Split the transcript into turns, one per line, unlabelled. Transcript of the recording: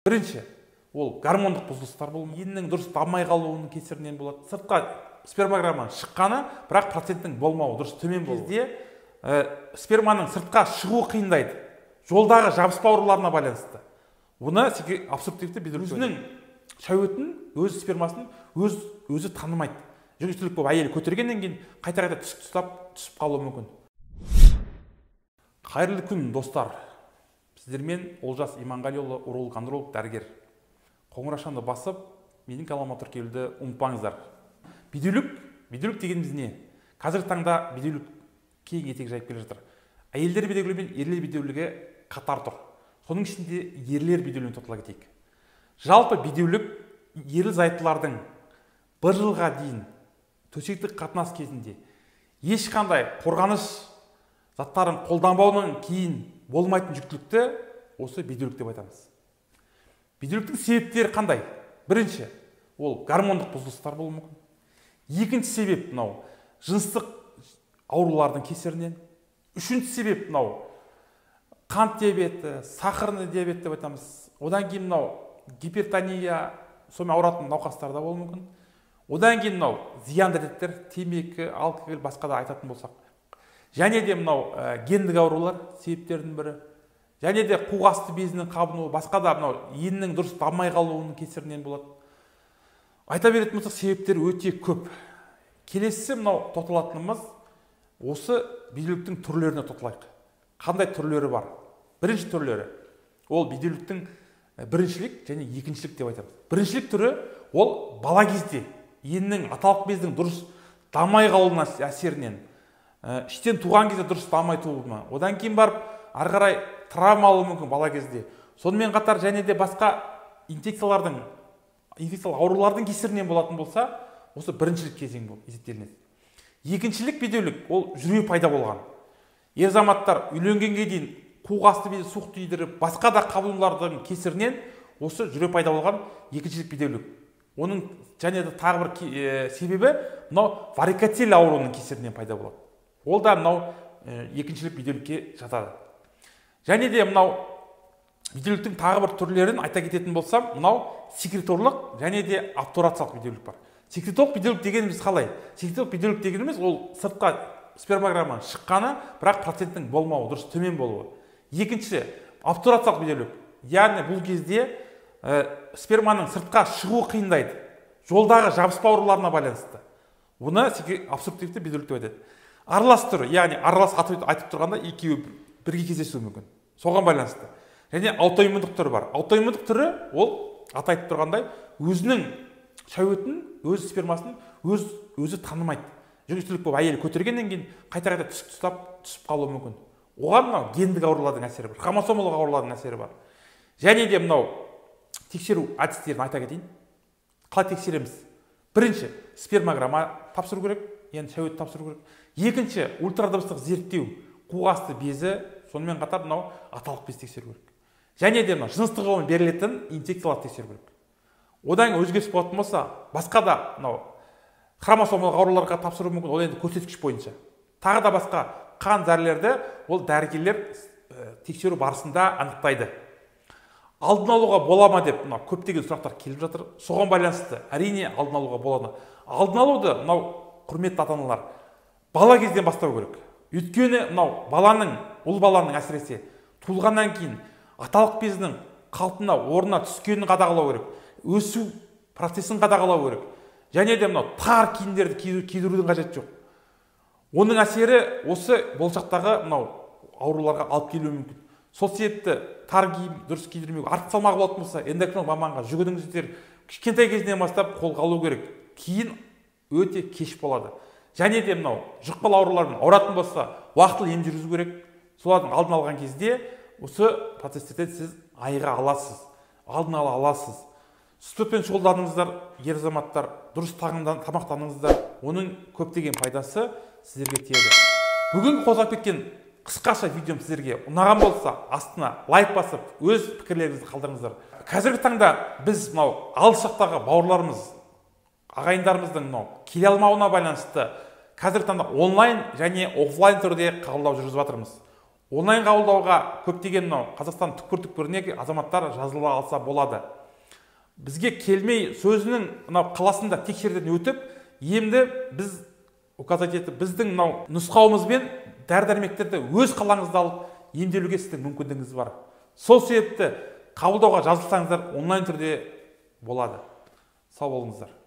Бірінші, ол гормондық бұзылыстар болуы, еннің дұрыс дамымай қалуының кесірінен болады. Сыртқа спермограмманың шыққаны, бірақ проценттің болмауы, дұрыс төмен болуы. Кезде сперманың сыртқа шығуы қиындайды. Жолдағы жабыспа ауруларына байланысты. Оны обструктивті безрукның шәуетін, өз спермасын өзі танымайды. Жүктілік болып әйелі көтергеннен кейін қайта-қайта түсіп қалуы мүмкін. Қайырлы күн, достар. Сіздермен Олжас Иманғалиұлы, уролог-андролог, дәрігер. Қоңырашанды басып, менің каналыма тіркелуді ұмытпаңыздар. Бедеулік дегеніміз не? Қазіргі таңда бедеулік кең етек жайып келе жатыр. Әйелдер бедеулігі мен ерлер бедеулігі қатар тұр. Соның ішінде ерлер бедеулігіне тоқтала кетейік. Жалпы бедеулік ерлі-зайыптылардың 1 жылға дейін төсектік қатынас кезінде ешқандай қорғаныш заттарын қолданбауынан кейін болмайтын жүктілікті осы бедеулік деп айтамыз. Бедеуліктің себептері қандай? Бірінші, ол гормондық бұзылыстар болуы мүмкін. Екінші себеп мынау жыныстық аурулардың кесірінен. Үшінші себеп мынау қант диабеті, сахарный диабет деп айтамыз. Одан кейін мынау гипертония, сонымен ауыратын науқастарда болуы мүмкін. Одан кейін мынау зиянды әдеттер, темекі, алкоголь, басқа да айтатын болсақ. Және де мынау гендік аурулар себептердің бірі. Және де қуық асты безінің қабынуы, басқа да мынау еннің дұрыс дамымай қалуының кесірінен болады. Айта беретін болсақ, себептер өте көп. Келесі мынау тоқталатынымыз осы бедеуліктің түрлеріне тоқталайық. Қандай түрлері бар? Бірінші түрлері ол бедеуліктің біріншілік және екіншілік деп айтамыз. Біріншілік түрі ол бала кезде еннің аталық бездің дұрыс дамымай қалуының әсерінен, іштен туған кезде дұрыс дамымай туылуына, одан кейін барып ары қарай травма алуы мүмкін бала кезде. Сонымен қатар және де басқа инфекциялық аурулардың кесірінен болатын болса, осы біріншілік кезең болып есептелінеді. Екіншілік бедеулік ол жүре пайда болған. Ер азаматтар үйленгенге дейін қуық асты безі суық түйдіріп, басқа да қабылулардың кесірінен осы жүре пайда болған екіншілік бедеулік. Оның және де тағы бір себебі мынау варикоцель ауруының кесірінен пайда болады. Ол да мынау екіншілік бедеулікке жатады. Және де мынау бедеуліктің тағы бір түрлерін айта кететін болсам, мынау секреторлық және де обтурациялық бедеулік бар. Секреторлық бедеулік дегеніміз қалай? Секреторлық бедеулік дегеніміз ол сыртқа спермограмманың шыққаны, бірақ проценттің болмауы, дұрыс төмен болуы. Екінші, обтурациялық бедеулік. Яғни бұл кезде сперманың сыртқа шығуы қиындайды. Жолдағы жабыспа ауруларына байланысты. Оны обструктивті бедеулік деп айтады. Аралас түрі, яғни аралас айтып тұрғанда екеуі бірге кездесуі мүмкін. Соған байланысты. Және аутоиммундық түрі бар. Аутоиммундық түрі ол аты айтып тұрғандай өзінің шәуетін, өз спермасын өзі танымайды. Жүктілік болып әйелі көтергеннен кейін қайта-қайта түсіп қалуы мүмкін. Оған мынау гендік аурулардың әсері бар, хромосомалық аурулардың әсері бар. Және де мынау тексеру әдістерін айта кетейін. Қалай тексереміз? Бірінші, спермограмма тапсыру керек, енді шәует тапсыру керек. Екінші, ультрадыбыстық зерттеу, қуық асты безі, сонымен қатар мынау аталық без тексеру керек. Және де мынау жыныстық жолмен берілетін инфекцияларды тексеру керек. Одан өзгеріс болатын болса, басқа да мынау хромосомалық ауруларға тапсыру мүмкін, ол енді көрсеткіш бойынша. Тағы да басқа қан дәрілерді ол дәрігерлер тексеру барысында анықтайды. Алдын алуға бола ма деп көптеген сұрақтар келіп жатыр. Соған байланысты әрине алдын алуға болады. Алдын алуды мынау құрметті ата-аналар бала кезден бастау керек. Өйткені мынау ұл баланың әсіресе туылғаннан кейін аталық безінің қалпына, орнына түскенін қадағалау керек. Өсу процесін қадағалау керек. Және де мынау тар киімдерді кидірудің қажеті жоқ. Оның әсері осы болашақтағы мынау ауруларға алып келуі мүмкін. Сол себепті тар киім дұрыс кидірмеу, артық салмағы болатын болса, эндокринолог маманға жүгініңіздер, кішкентай кезінен бастап қолға алу керек. Кейін өте кеш болады. Және де мынау жұқпалы аурулармен ауыратын болса, уақытылы ем жүргізу керек. Солардың алдын алған кезде осы процестерден сіз айыға аласыз, алдын ала аласыз. Спортпен шұғылданыңыздар, ер азаматтар, дұрыс тамақтаныңыздар. Оның көптеген пайдасы сіздерге тиеді. Бүгін қозғап кеткен қысқаша видеом сіздерге ұнаған болса, астына лайк басып, өз пікірлеріңізді қалдырыңыздар. Қазіргі таңда біз мынау алыс жақтағы бауырларымыз, ағайындарымыздың келе алмауына байланысты қазіргі таңда онлайн және офлайн түрде қабылдау жүргізіп жатырмыз. онлайн қабылдауға көптеген мынау Қазақстан түкпір-түкпіріне азаматтар жазыла алса болады. Бізге келмей сөзінің мынау қаласында тексеруден өтіп, емді біз указать етіп, біздің мынау нұсқауымызбен дәрі-дәрмектерді өз қалаңызда алып емделуге сіздің мүмкіндігіңіз бар. Сол себепті қабылдауға жазылсаңыздар онлайн түрде болады. Сау болыңыздар.